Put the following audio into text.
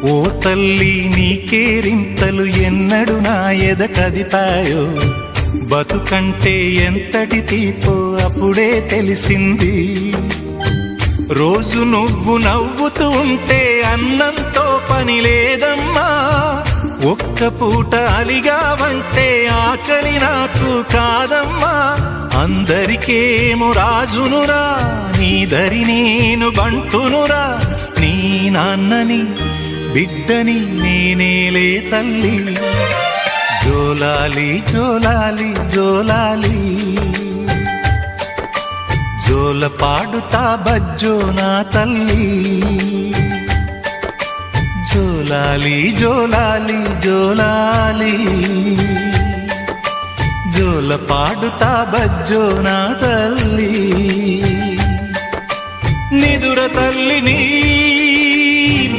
ఓ తల్లి నీకేరింతలు ఎన్నడు నా ఎద కదిపాయో, బతుకంటే ఎంతటి తీపో అప్పుడే తెలిసింది. రోజు నువ్వు నవ్వుతూ ఉంటే అన్నంతో పని లేదమ్మా, ఒక్క పూట అలిగావంటే ఆకలి నాకు కాదమ్మా. అందరికేమో రాజునురా, నీ దరి నేను బంటునురా, నీ నాన్నని బిడ్డని నేనేలే తల్లి. జోలాలి జోలాలి జోలాలి, జోల పాడుతా బజ్జో నా తల్లి. జోలాలి జోలాలి జోలాలి, జోల పాడుతా బజ్జో నా తల్లి. నిదుర తల్లి నీ